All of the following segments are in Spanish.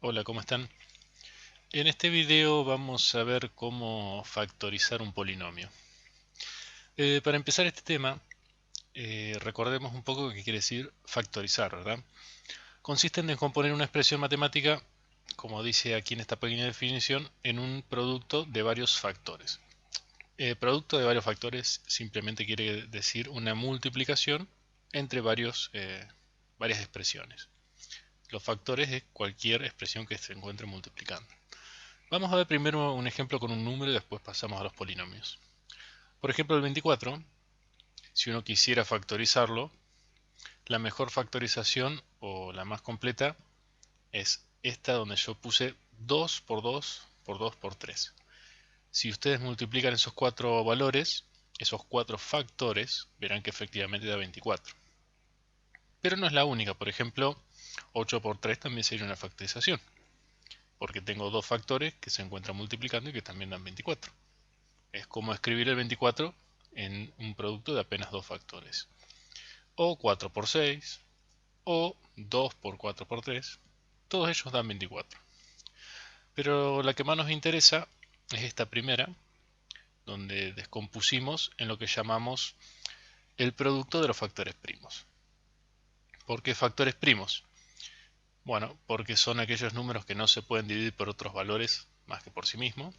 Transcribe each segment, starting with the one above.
Hola, ¿cómo están? En este video vamos a ver cómo factorizar un polinomio. Para empezar este tema, recordemos un poco qué quiere decir factorizar, ¿verdad? Consiste en descomponer una expresión matemática, como dice aquí en esta pequeña definición, en un producto de varios factores. Producto de varios factores simplemente quiere decir una multiplicación entre varias expresiones. Los factores es cualquier expresión que se encuentre multiplicando. Vamos a ver primero un ejemplo con un número y después pasamos a los polinomios. Por ejemplo, el 24, si uno quisiera factorizarlo, la mejor factorización o la más completa es esta donde yo puse 2 por 2 por 2 por 3. Si ustedes multiplican esos cuatro valores, esos cuatro factores, verán que efectivamente da 24. Pero no es la única. Por ejemplo, 8 por 3 también sería una factorización, porque tengo dos factores que se encuentran multiplicando y que también dan 24. Es como escribir el 24 en un producto de apenas dos factores. O 4 por 6, o 2 por 4 por 3. Todos ellos dan 24. Pero la que más nos interesa es esta primera, donde descompusimos en lo que llamamos el producto de los factores primos. ¿Por qué factores primos? Bueno, porque son aquellos números que no se pueden dividir por otros valores más que por sí mismos.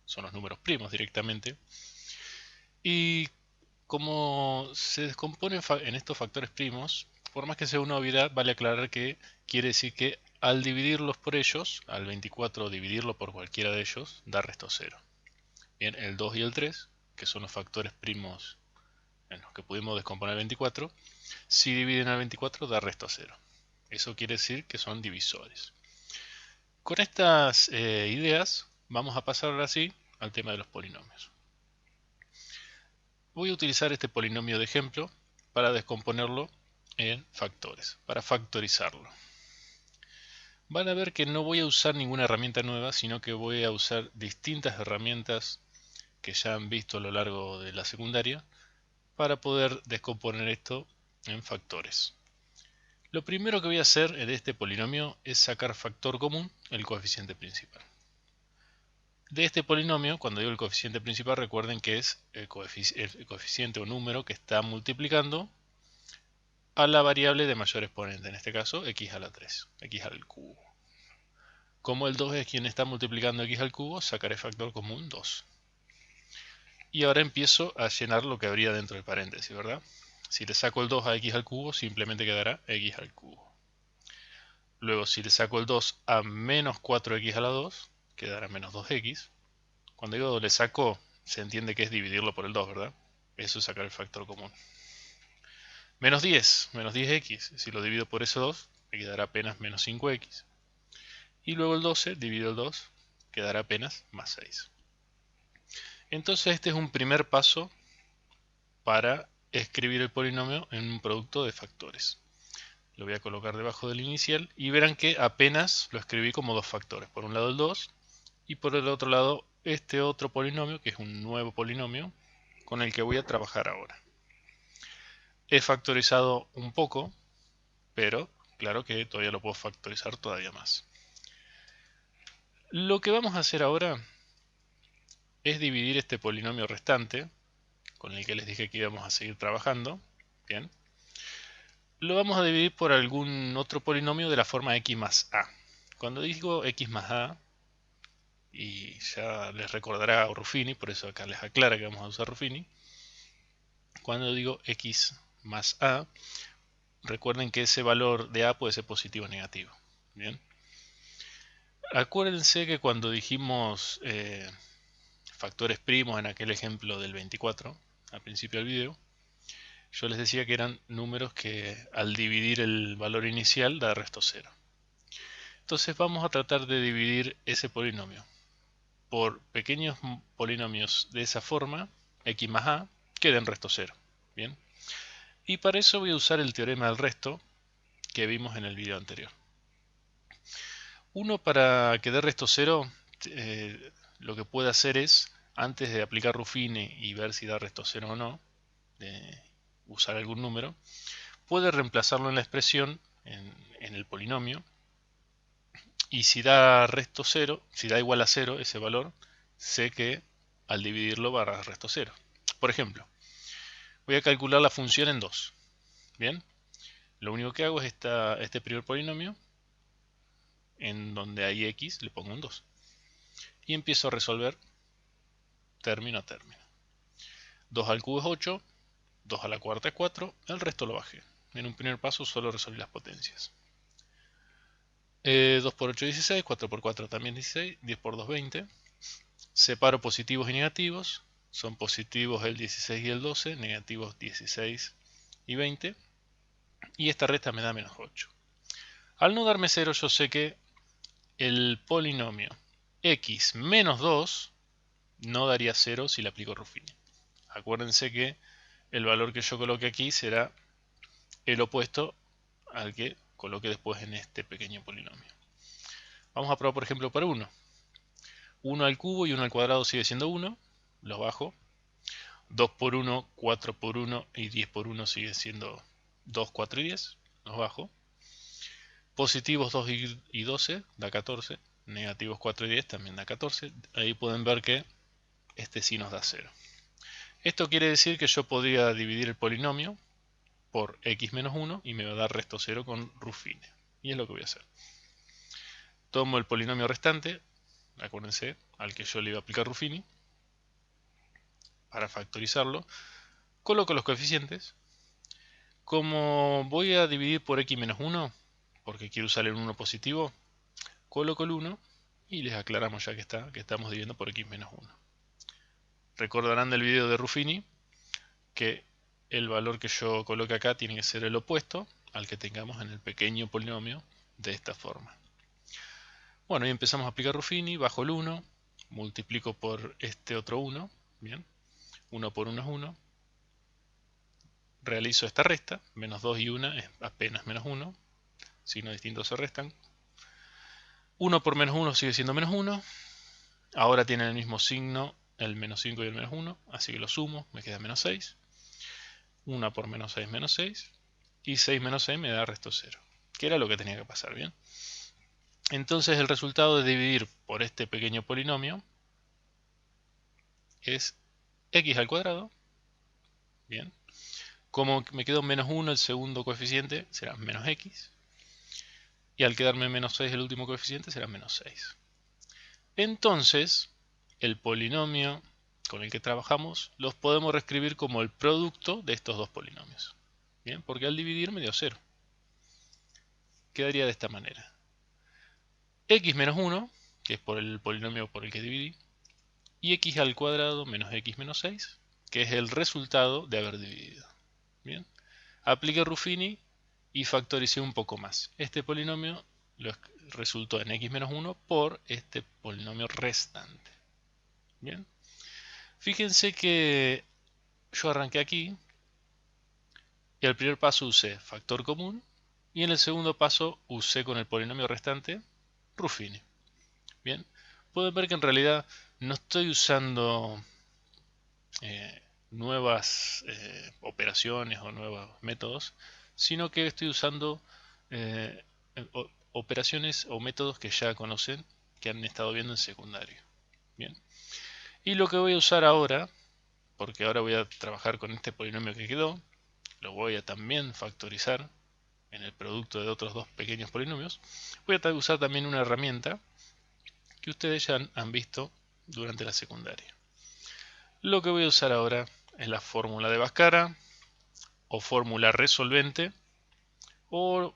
Son los números primos directamente. Y como se descomponen en estos factores primos, por más que sea una obviedad, vale aclarar que quiere decir que al dividirlos por ellos, al 24 dividirlo por cualquiera de ellos, da resto cero. Bien, el 2 y el 3, que son los factores primos en los que pudimos descomponer el 24, si dividen al 24 da resto cero. Eso quiere decir que son divisores. Con estas ideas vamos a pasar ahora sí al tema de los polinomios. Voy a utilizar este polinomio de ejemplo para descomponerlo en factores, para factorizarlo. Van a ver que no voy a usar ninguna herramienta nueva, sino que voy a usar distintas herramientas que ya han visto a lo largo de la secundaria para poder descomponer esto en factores. Lo primero que voy a hacer en este polinomio es sacar factor común, el coeficiente principal. De este polinomio, cuando digo el coeficiente principal, recuerden que es el coeficiente o número que está multiplicando a la variable de mayor exponente, en este caso x a la 3, x al cubo. Como el 2 es quien está multiplicando x al cubo, sacaré factor común 2. Y ahora empiezo a llenar lo que habría dentro del paréntesis, ¿verdad? Si le saco el 2 a x al cubo, simplemente quedará x al cubo. Luego, si le saco el 2 a menos 4x a la 2, quedará menos 2x. Cuando digo le saco, se entiende que es dividirlo por el 2, ¿verdad? Eso es sacar el factor común. Menos 10, menos 10x. Si lo divido por ese 2, me quedará apenas menos 5x. Y luego el 12 dividido el 2 quedará apenas más 6. Entonces este es un primer paso para escribir el polinomio en un producto de factores. Lo voy a colocar debajo del inicial y verán que apenas lo escribí como dos factores. Por un lado el 2 y por el otro lado este otro polinomio, que es un nuevo polinomio con el que voy a trabajar ahora. He factorizado un poco, pero claro que todavía lo puedo factorizar todavía más. Lo que vamos a hacer ahora es dividir este polinomio restante, con el que les dije que íbamos a seguir trabajando. Bien. Lo vamos a dividir por algún otro polinomio de la forma x más a. Cuando digo x más a, y ya les recordará a Ruffini, por eso acá les aclara que vamos a usar Ruffini. Cuando digo x más a, recuerden que ese valor de a puede ser positivo o negativo. Bien. Acuérdense que cuando dijimos factores primos en aquel ejemplo del 24, al principio del video, yo les decía que eran números que al dividir el valor inicial da resto cero. Entonces vamos a tratar de dividir ese polinomio por pequeños polinomios de esa forma, x más a, que den resto cero. Bien. Y para eso voy a usar el teorema del resto que vimos en el video anterior. Uno, para que dé resto cero, lo que puede hacer es, antes de aplicar Ruffini y ver si da resto cero o no, de usar algún número, puede reemplazarlo en la expresión, en el polinomio, Y si da resto 0, si da igual a 0 ese valor, sé que al dividirlo va a dar resto 0. Por ejemplo, voy a calcular la función en 2. Bien, lo único que hago es este primer polinomio, en donde hay x, le pongo un 2. Y empiezo a resolver término a término. 2 al cubo es 8, 2 a la cuarta es 4, el resto lo bajé. En un primer paso solo resolví las potencias. 2 por 8 es 16, 4 por 4 también 16, 10 por 2 20. Separo positivos y negativos. Son positivos el 16 y el 12, negativos 16 y 20. Y esta resta me da menos 8. Al no darme 0, yo sé que el polinomio x menos 2 no daría 0 si le aplico Ruffini. Acuérdense que el valor que yo coloque aquí será el opuesto al que coloque después en este pequeño polinomio. Vamos a probar, por ejemplo, para 1. 1 al cubo y 1 al cuadrado sigue siendo 1, lo bajo. 2 por 1, 4 por 1 y 10 por 1 sigue siendo 2, 4 y 10, los bajo. Positivos 2 y 12 da 14, negativos 4 y 10 también da 14. Ahí pueden ver que este sí nos da 0. Esto quiere decir que yo podría dividir el polinomio por x menos 1 y me va a dar resto 0 con Ruffini. Y es lo que voy a hacer. Tomo el polinomio restante, acuérdense, al que yo le iba a aplicar Ruffini, para factorizarlo. Coloco los coeficientes. Como voy a dividir por x menos 1, porque quiero usar el 1 positivo, coloco el 1 y les aclaramos ya que estamos dividiendo por x menos 1. Recordarán del video de Ruffini que el valor que yo coloque acá tiene que ser el opuesto al que tengamos en el pequeño polinomio de esta forma. Bueno, y empezamos a aplicar Ruffini, bajo el 1, multiplico por este otro 1, bien, 1 por 1 es 1, realizo esta resta, menos 2 y 1 es apenas menos 1, signos distintos se restan. 1 por menos 1 sigue siendo menos 1, ahora tienen el mismo signo el menos 5 y el menos 1, así que lo sumo, me queda menos 6. 1 por menos 6 menos 6, y 6 menos 6 me da resto 0, que era lo que tenía que pasar, ¿bien? Entonces el resultado de dividir por este pequeño polinomio es x al cuadrado, ¿bien? Como me quedó menos 1 el segundo coeficiente, será menos x. Y al quedarme menos 6 el último coeficiente, será menos 6. Entonces, el polinomio con el que trabajamos los podemos reescribir como el producto de estos dos polinomios. Bien, porque al dividir me dio 0. Quedaría de esta manera. X menos 1, que es por el polinomio por el que dividí, y x al cuadrado menos x menos 6, que es el resultado de haber dividido. Bien, apliqué Ruffini y factoricé un poco más. Este polinomio resultó en x menos 1 por este polinomio restante. Bien, fíjense que yo arranqué aquí y al primer paso usé factor común y en el segundo paso usé con el polinomio restante Ruffini. Bien, pueden ver que en realidad no estoy usando nuevas operaciones o nuevos métodos, sino que estoy usando eh, operaciones o métodos que ya conocen, que han estado viendo en secundario. Bien. Y lo que voy a usar ahora, porque ahora voy a trabajar con este polinomio que quedó, lo voy a también factorizar en el producto de otros dos pequeños polinomios, voy a usar también una herramienta que ustedes ya han visto durante la secundaria. Lo que voy a usar ahora es la fórmula de Bhaskara o fórmula resolvente o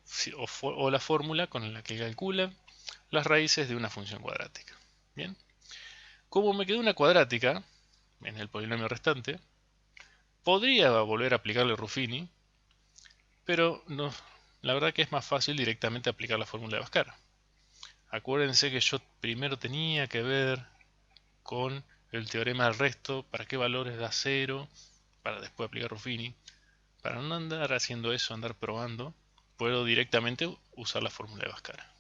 la fórmula con la que calcula las raíces de una función cuadrática. Bien, como me quedó una cuadrática en el polinomio restante, podría volver a aplicarle Ruffini, pero no, la verdad que es más fácil directamente aplicar la fórmula de Bhaskara. Acuérdense que yo primero tenía que ver con el teorema del resto, para qué valores da 0, para después aplicar Ruffini. Para no andar haciendo eso, andar probando, puedo directamente usar la fórmula de Bhaskara.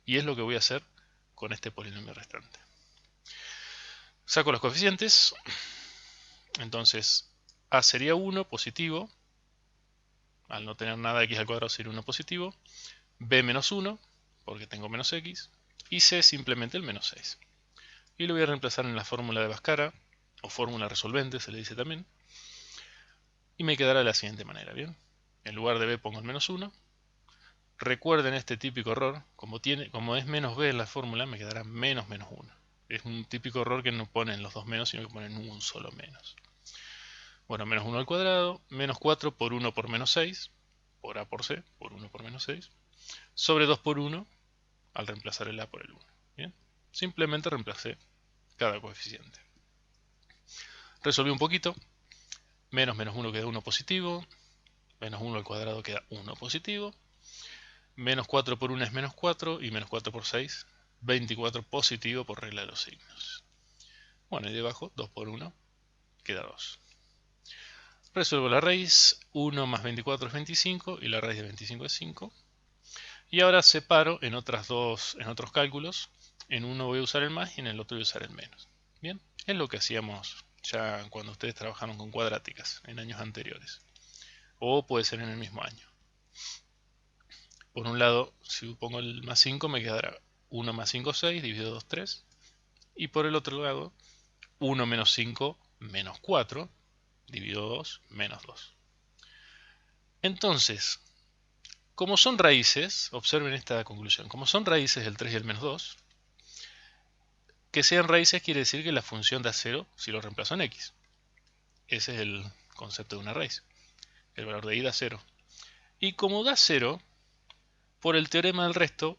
Y es lo que voy a hacer con este polinomio restante. Saco los coeficientes. Entonces, a sería 1 positivo. Al no tener nada, x al cuadrado sería 1 positivo. B menos 1, porque tengo menos x. y C simplemente el menos 6. Y lo voy a reemplazar en la fórmula de Bhaskara, o fórmula resolvente se le dice también, y me quedará de la siguiente manera, ¿bien? En lugar de B pongo el menos 1. Recuerden este típico error, como es menos B en la fórmula, me quedará menos menos 1. Es un típico error que no ponen los dos menos, sino que ponen un solo menos. Bueno, menos 1 al cuadrado, menos 4 por 1 por menos 6, por A por C, por 1 por menos 6, sobre 2 por 1, al reemplazar el A por el 1. ¿Bien? Simplemente reemplacé cada coeficiente. Resolví un poquito, menos menos 1 queda 1 positivo, menos 1 al cuadrado queda 1 positivo, menos 4 por 1 es menos 4 y menos 4 por 6, 24 positivo por regla de los signos. Bueno, y debajo 2 por 1 queda 2. Resuelvo la raíz, 1 más 24 es 25 y la raíz de 25 es 5. Y ahora separo en otros cálculos. En uno voy a usar el más y en el otro voy a usar el menos. Bien, es lo que hacíamos ya cuando ustedes trabajaron con cuadráticas en años anteriores. O puede ser en el mismo año. Por un lado, si pongo el más 5 me quedará 1 más 5, 6, dividido 2, 3. Y por el otro lado, 1 menos 5 menos 4, dividido 2, menos 2. Entonces, como son raíces, observen esta conclusión, como son raíces el 3 y el menos 2, que sean raíces quiere decir que la función da 0 si lo reemplazo en x. Ese es el concepto de una raíz. El valor de y da 0. Y como da 0, por el teorema del resto,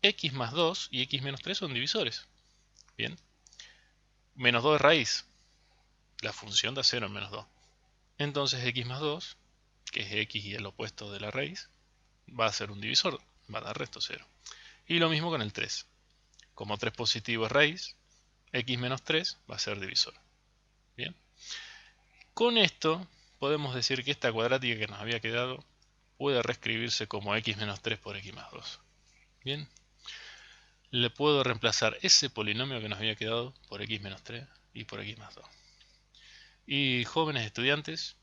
x más 2 y x menos 3 son divisores. Bien. Menos 2 es raíz. La función da 0 en menos 2. Entonces x más 2, que es x y el opuesto de la raíz, va a ser un divisor. Va a dar resto 0. Y lo mismo con el 3. Como 3 positivo es raíz, x menos 3 va a ser divisor. Bien. Con esto podemos decir que esta cuadrática que nos había quedado puede reescribirse como x menos 3 por x más 2. Bien. Le puedo reemplazar ese polinomio que nos había quedado por x menos 3 y por x más 2. Y jóvenes estudiantes,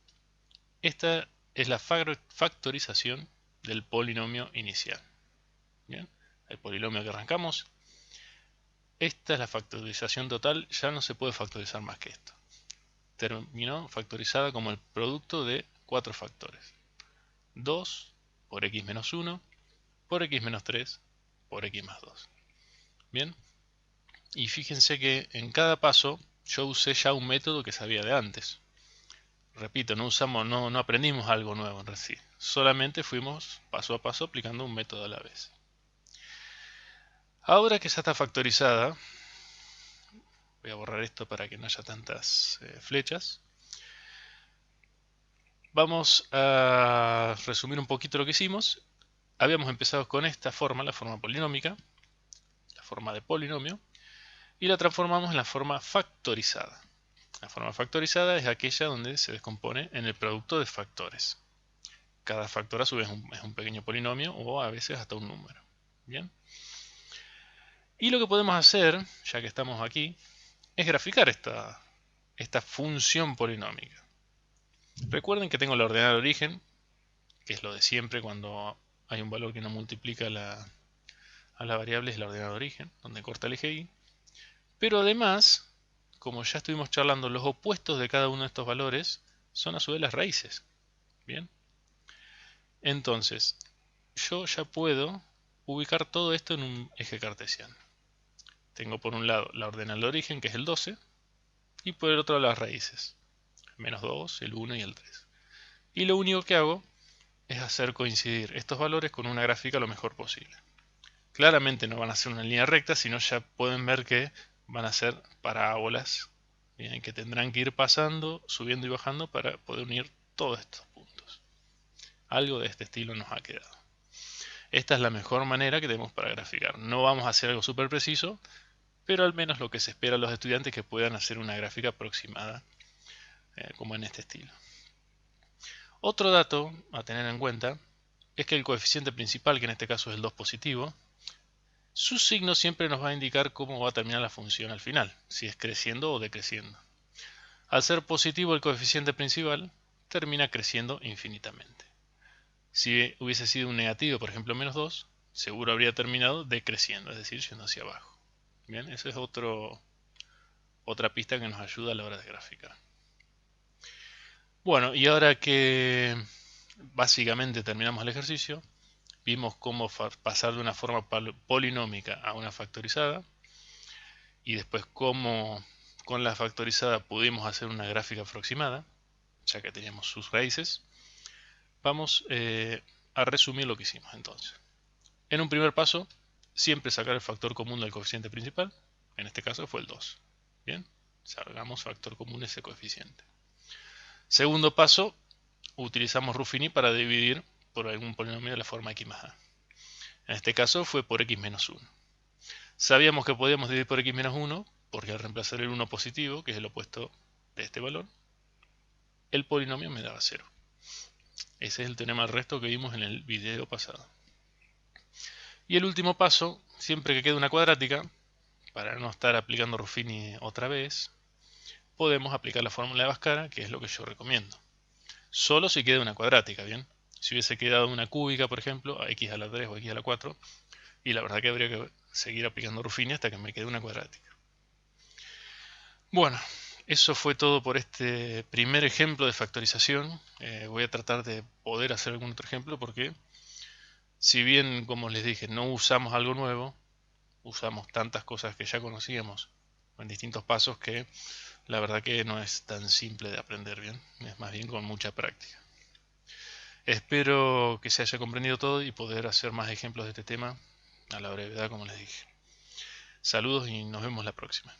esta es la factorización del polinomio inicial. Bien. El polinomio que arrancamos. Esta es la factorización total, ya no se puede factorizar más que esto. Terminó factorizada como el producto de 4 factores. 2 por x menos 1 por x menos 3 por x más 2. Bien. Y fíjense que en cada paso yo usé ya un método que sabía de antes. Repito, no aprendimos algo nuevo en sí. Solamente fuimos paso a paso aplicando un método a la vez. Ahora que ya está factorizada, voy a borrar esto para que no haya tantas flechas. Vamos a resumir un poquito lo que hicimos. Habíamos empezado con esta forma, la forma polinómica, la forma de polinomio, y la transformamos en la forma factorizada. La forma factorizada es aquella donde se descompone en el producto de factores. Cada factor a su vez es un pequeño polinomio o a veces hasta un número. Bien. Y lo que podemos hacer, ya que estamos aquí, es graficar esta función polinómica. Recuerden que tengo la ordenada de origen, que es lo de siempre cuando hay un valor que no multiplica a la variable, es la ordenada de origen, donde corta el eje y. Pero además, como ya estuvimos charlando, los opuestos de cada uno de estos valores son a su vez las raíces. Bien. Entonces, yo ya puedo ubicar todo esto en un eje cartesiano. Tengo por un lado la ordenada de origen, que es el 12, y por el otro las raíces. Menos 2, el 1 y el 3. Y lo único que hago es hacer coincidir estos valores con una gráfica lo mejor posible. Claramente no van a ser una línea recta, sino ya pueden ver que van a ser parábolas, bien, que tendrán que ir pasando, subiendo y bajando para poder unir todos estos puntos. Algo de este estilo nos ha quedado. Esta es la mejor manera que tenemos para graficar. No vamos a hacer algo súper preciso, pero al menos lo que se espera a los estudiantes es que puedan hacer una gráfica aproximada, como en este estilo. Otro dato a tener en cuenta es que el coeficiente principal, que en este caso es el 2 positivo, su signo siempre nos va a indicar cómo va a terminar la función al final, si es creciendo o decreciendo. Al ser positivo el coeficiente principal, termina creciendo infinitamente. Si hubiese sido un negativo, por ejemplo menos 2, seguro habría terminado decreciendo, es decir, yendo hacia abajo. Bien, esa es otra pista que nos ayuda a la hora de graficar. Bueno, y ahora que básicamente terminamos el ejercicio, vimos cómo pasar de una forma polinómica a una factorizada, y después cómo con la factorizada pudimos hacer una gráfica aproximada, ya que teníamos sus raíces. Vamos a resumir lo que hicimos entonces. En un primer paso, siempre sacar el factor común del coeficiente principal. En este caso fue el 2. Bien, sacamos factor común de ese coeficiente. Segundo paso, utilizamos Ruffini para dividir por algún polinomio de la forma x más a. En este caso fue por x menos 1. Sabíamos que podíamos dividir por x menos 1 porque al reemplazar el 1 positivo, que es el opuesto de este valor, el polinomio me daba 0. Ese es el teorema del resto que vimos en el video pasado. Y el último paso, siempre que quede una cuadrática, para no estar aplicando Ruffini otra vez, podemos aplicar la fórmula de Bhaskara, que es lo que yo recomiendo. Solo si queda una cuadrática, ¿bien? Si hubiese quedado una cúbica, por ejemplo, a x a la 3 o x a la 4, y la verdad que habría que seguir aplicando Ruffini hasta que me quede una cuadrática. Bueno, eso fue todo por este primer ejemplo de factorización. Voy a tratar de poder hacer algún otro ejemplo porque, si bien, como les dije, no usamos algo nuevo, usamos tantas cosas que ya conocíamos en distintos pasos que la verdad que no es tan simple de aprender bien, es más bien con mucha práctica. Espero que se haya comprendido todo y poder hacer más ejemplos de este tema a la brevedad, como les dije. Saludos y nos vemos la próxima.